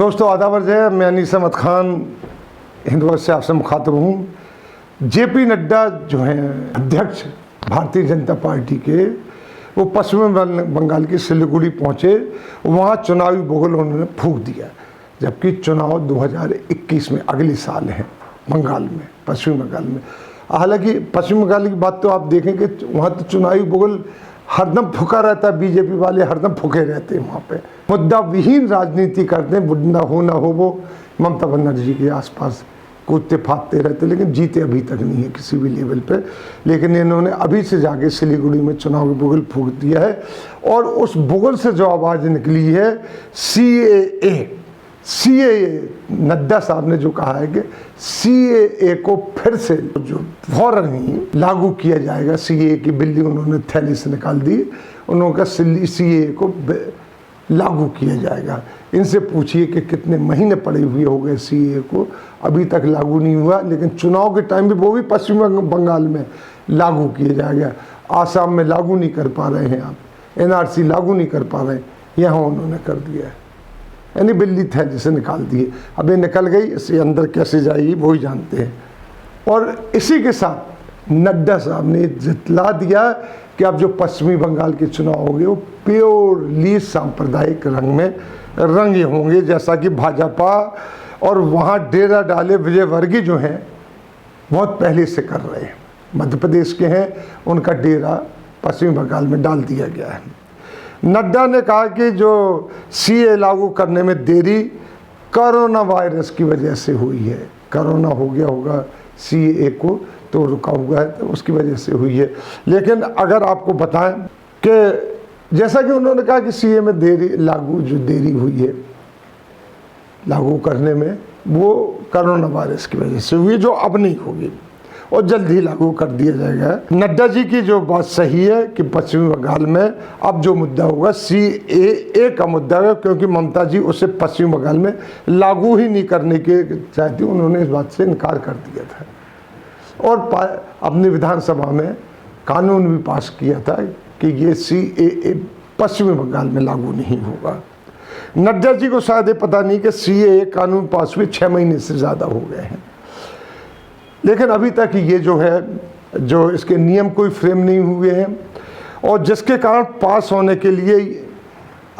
दोस्तों आदाब है, मैं अनीस अहमद खान हिंदुस्तान से आपसे मुखातब हूँ। जेपी नड्डा जो हैं अध्यक्ष भारतीय जनता पार्टी के, वो पश्चिम बंगाल की सिलीगुड़ी पहुँचे। वहाँ चुनावी बुगल उन्होंने फूंक दिया, जबकि चुनाव 2021 में अगले साल हैं बंगाल में, पश्चिम बंगाल में। हालांकि पश्चिम बंगाल की बात तो आप देखेंगे, वहाँ तो चुनावी बुगल हरदम फूका रहता है, बीजेपी वाले हरदम फूके रहते हैं वहाँ पे, मुद्दा विहीन राजनीति करते हैं। मुद्दा हो ना हो वो ममता बनर्जी के आसपास कूदते फादते रहते, लेकिन जीते अभी तक नहीं है किसी भी लेवल पे। लेकिन इन्होंने अभी से जाके सिलीगुड़ी में चुनावी बुगल फूक दिया है, और उस बुगल से जो आवाज़ निकली है सीएए, नड्डा साहब ने जो कहा है कि सीएए को फिर से जो फौरन ही लागू किया जाएगा। सीएए की बिल्ली उन्होंने थैली से निकाल दी, उन्होंने कहा सीएए को लागू किया जाएगा। इनसे पूछिए कि कितने महीने पड़े हुए हो गए सीएए को, अभी तक लागू नहीं हुआ। लेकिन चुनाव के टाइम भी वो भी पश्चिम बंगाल में लागू किया जाएगा। आसाम में लागू नहीं कर पा रहे हैं आप, एनआरसी लागू नहीं कर पा रहे हैं, यहाँ उन्होंने कर दिया है। यानी बिल्ली थैली से निकाल दिए, अब ये निकल गई, इससे अंदर कैसे जाएगी वो ही जानते हैं। और इसी के साथ नड्डा साहब ने जितला दिया कि अब जो पश्चिमी बंगाल के चुनाव होंगे वो प्योरली सांप्रदायिक रंग में रंगे होंगे, जैसा कि भाजपा और वहाँ डेरा डाले विजयवर्गीय जो हैं बहुत पहले से कर रहे हैं। मध्य प्रदेश के हैं, उनका डेरा पश्चिमी बंगाल में डाल दिया गया है। नड्डा ने कहा कि जो सीए लागू करने में देरी कोरोना वायरस की वजह से हुई है। कोरोना हो गया होगा सीए को तो रुका हुआ है, तो उसकी वजह से हुई है। लेकिन अगर आपको बताएं कि जैसा कि उन्होंने कहा कि सीए में देरी हुई है लागू करने में, वो कोरोना वायरस की वजह से हुई, जो अब नहीं होगी और जल्द ही लागू कर दिया जाएगा। नड्डा जी की जो बात सही है कि पश्चिमी बंगाल में अब जो मुद्दा होगा सीएए का मुद्दा है, क्योंकि ममता जी उसे पश्चिम बंगाल में लागू ही नहीं करने के चाहती, उन्होंने इस बात से इनकार कर दिया था और अपनी विधानसभा में कानून भी पास किया था कि ये सीएए पश्चिमी बंगाल में लागू नहीं होगा। नड्डा जी को शायद पता नहीं कि सीएए कानून पास हुए 6 महीने से ज़्यादा हो गए हैं, लेकिन अभी तक ये जो है, जो इसके नियम कोई फ्रेम नहीं हुए हैं, और जिसके कारण पास होने के लिए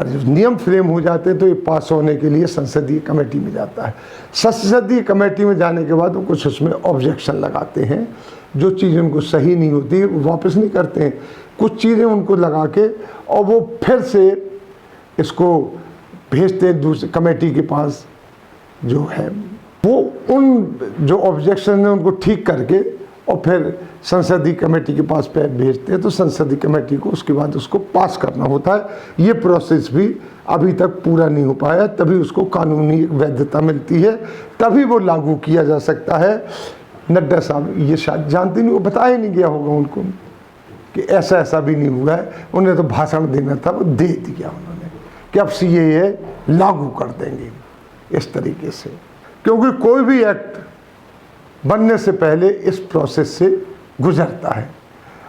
नियम फ्रेम हो जाते हैं तो ये पास होने के लिए संसदीय कमेटी में जाता है। संसदीय कमेटी में जाने के बाद वो कुछ उसमें ऑब्जेक्शन लगाते हैं, जो चीज़ें उनको सही नहीं होती वो वापस नहीं करते हैं, कुछ चीज़ें उनको लगा के और वो फिर से इसको भेजते हैं दूसरी कमेटी के पास, जो है वो उन जो ऑब्जेक्शन है उनको ठीक करके और फिर संसदीय कमेटी के पास भेजते हैं, तो संसदीय कमेटी को उसके बाद उसको पास करना होता है। ये प्रोसेस भी अभी तक पूरा नहीं हो पाया, तभी उसको कानूनी वैधता मिलती है, तभी वो लागू किया जा सकता है। नड्डा साहब ये शायद जानते नहीं, वो बताया नहीं गया होगा उनको कि ऐसा ऐसा भी नहीं हुआ है। उन्हें तो भाषण देना था, वो दे दिया उन्होंने कि अब सीएए लागू कर देंगे इस तरीके से, क्योंकि कोई भी एक्ट बनने से पहले इस प्रोसेस से गुजरता है।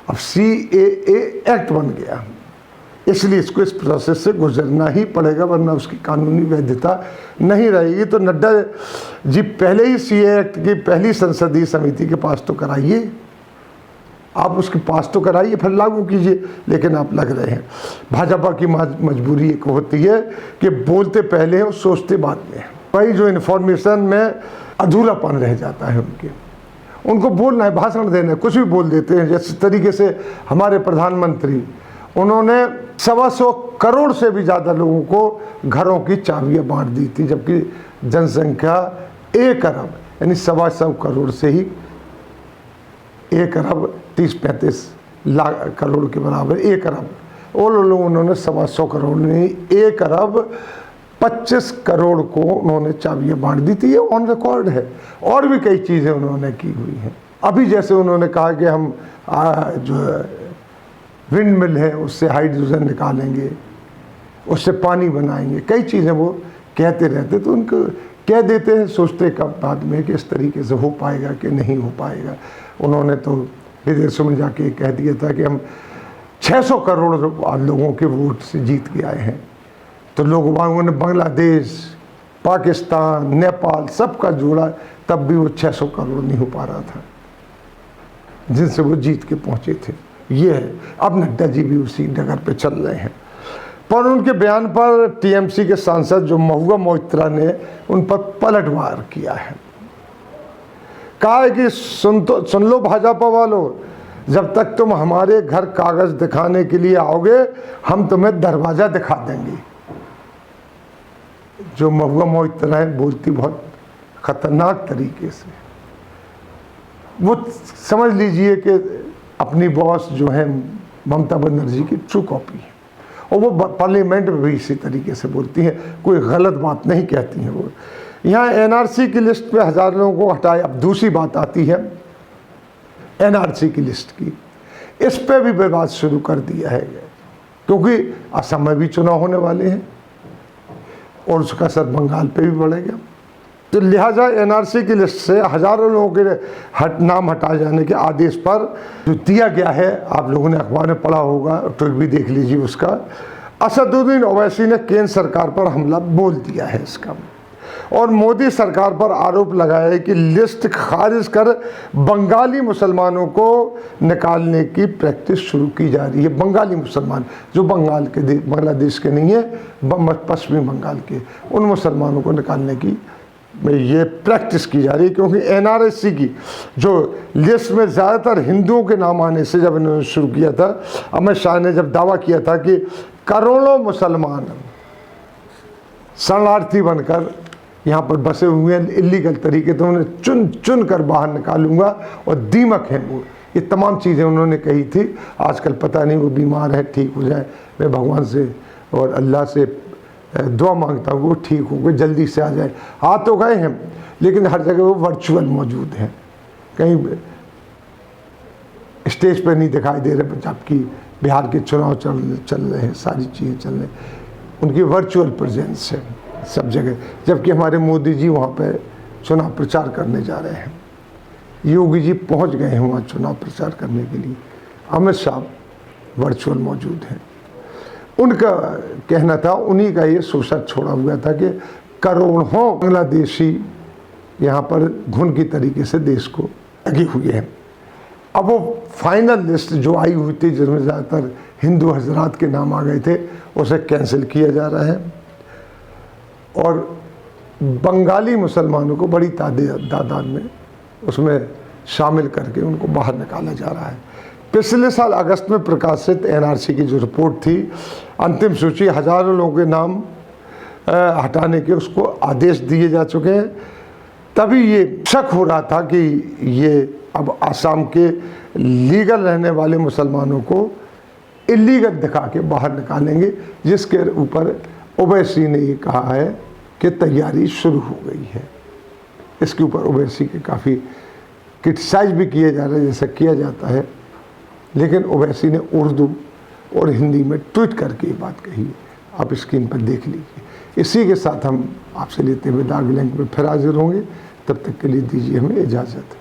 अब सीएए एक्ट बन गया, इसलिए इसको इस प्रोसेस से गुजरना ही पड़ेगा, वरना उसकी कानूनी वैधता नहीं रहेगी। तो नड्डा जी पहले ही सीएए एक्ट की पहली संसदीय समिति के पास तो कराइए, आप उसके पास तो कराइए, फिर लागू कीजिए, लेकिन आप लग रहे हैं। भाजपा की मजबूरी एक होती है कि बोलते पहले हैं और सोचते बाद में। वही जो इन्फॉर्मेशन में अधूरापन रह जाता है उनको बोलना है, भाषण देना है, कुछ भी बोल देते हैं। जैसे तरीके से हमारे प्रधानमंत्री, उन्होंने 125 करोड़ से भी ज़्यादा लोगों को घरों की चाबियां बांट दी थी, जबकि जनसंख्या 1 अरब यानी 125 करोड़ से ही 1 अरब 30-35 लाख करोड़ के बराबर 1 अरब, और लोग उन्होंने 125 करोड़ नहीं 1 अरब 25 करोड़ को उन्होंने चाबियां बांट दी थी। ये ऑन रिकॉर्ड है। और भी कई चीज़ें उन्होंने की हुई हैं। अभी जैसे उन्होंने कहा कि हम जो विंड मिल है उससे हाइड्रोजन निकालेंगे, उससे पानी बनाएंगे, कई चीज़ें वो कहते रहते, तो उनको कह देते हैं, सोचते कब बाद में कि इस तरीके से हो पाएगा कि नहीं हो पाएगा। उन्होंने तो विदेशों में जाके कह दिया था कि हम 600 करोड़ लोगों के वोट से जीत के आए हैं। तो लोगों ने बांग्लादेश पाकिस्तान, नेपाल सबका जोड़ा, तब भी वो 600 करोड़ नहीं हो पा रहा था जिनसे वो जीत के पहुंचे थे। ये है, अब नड्डा जी भी उसी डगर पे चल रहे हैं। पर उनके बयान पर टीएमसी के सांसद जो महुआ मोइत्रा ने उन पर पलटवार किया है। कहा है कि सुन लो भाजपा वालों, जब तक तुम हमारे घर कागज दिखाने के लिए आओगे हम तुम्हें दरवाजा दिखा देंगे। जो महुआ मोइत्रा है बोलती बहुत खतरनाक तरीके से, वो समझ लीजिए कि अपनी बॉस जो है ममता बनर्जी की ट्रू कॉपी है, और वो पार्लियामेंट में भी इसी तरीके से बोलती हैं, कोई गलत बात नहीं कहती हैं वो। यहाँ एनआरसी की लिस्ट पे 1000 लोगों को हटाए। अब दूसरी बात आती है एनआरसी की लिस्ट की, इस पे भी विवाद शुरू कर दिया है, क्योंकि असम में भी चुनाव होने वाले हैं और उसका असर बंगाल पे भी पड़ेगा। तो लिहाजा एनआरसी की लिस्ट से हजारों लोगों के नाम हटाए जाने के आदेश पर जो दिया गया है, आप लोगों ने अखबार में पढ़ा होगा, ट्वीट भी देख लीजिए उसका, असदुद्दीन ओवैसी ने केंद्र सरकार पर हमला बोल दिया है इसका, और मोदी सरकार पर आरोप लगाया है कि लिस्ट खारिज कर बंगाली मुसलमानों को निकालने की प्रैक्टिस शुरू की जा रही है। बंगाली मुसलमान जो बंगाल के बांग्लादेश के नहीं है, पश्चिमी बंगाल के, उन मुसलमानों को निकालने की ये प्रैक्टिस की जा रही है। क्योंकि एनआरसी की जो लिस्ट में ज़्यादातर हिंदुओं के नाम आने से जब इन्होंने शुरू किया था, अमित शाह ने जब दावा किया था कि करोड़ों मुसलमान शरणार्थी बनकर यहाँ पर बसे हुए हैं इलीगल तरीके, तो उन्हें चुन चुन कर बाहर निकालूंगा, और दीमक है वो, ये तमाम चीज़ें उन्होंने कही थी। आजकल पता नहीं वो बीमार है, ठीक हो जाए, मैं भगवान से और अल्लाह से दुआ मांगता हूँ वो ठीक हो गए, जल्दी से आ जाए। आ तो गए हैं लेकिन हर जगह वो वर्चुअल मौजूद हैं, कहीं स्टेज पर नहीं दिखाई दे रहे, जबकि बिहार के चुनाव चल रहे हैं, सारी चीज़ें चल रही, उनकी वर्चुअल प्रेजेंस है सब जगह। जबकि हमारे मोदी जी वहाँ पे चुनाव प्रचार करने जा रहे हैं, योगी जी पहुँच गए हैं वहाँ चुनाव प्रचार करने के लिए, अमित शाह वर्चुअल मौजूद हैं। उनका कहना था, उन्हीं का ये सोचा छोड़ा हुआ था कि करोड़ों बांग्लादेशी यहाँ पर घुन की तरीके से देश को लगे हुए हैं। अब वो फाइनल लिस्ट जो आई हुई थी जिसमें ज़्यादातर हिंदू हजरात के नाम आ गए थे, उसे कैंसिल किया जा रहा है, और बंगाली मुसलमानों को बड़ी तादाद में उसमें शामिल करके उनको बाहर निकाला जा रहा है। पिछले साल अगस्त में प्रकाशित एनआरसी की जो रिपोर्ट थी, अंतिम सूची हजारों लोगों के नाम हटाने के उसको आदेश दिए जा चुके हैं। तभी ये शक हो रहा था कि ये अब आसाम के लीगल रहने वाले मुसलमानों को इलीगल दिखा के बाहर निकालेंगे, जिसके ऊपर ओवैसी ने ये कहा है कि तैयारी शुरू हो गई है। इसके ऊपर ओवैसी के काफ़ी क्रिटिसाइज भी किए जा रहे हैं, जैसा किया जाता है, लेकिन ओवैसी ने उर्दू और हिंदी में ट्वीट करके ये बात कही है, आप स्क्रीन पर देख लीजिए। इसी के साथ हम आपसे लेते हुए दाग लिंक में फिर हाजिर होंगे, तब तक के लिए दीजिए हमें इजाज़त।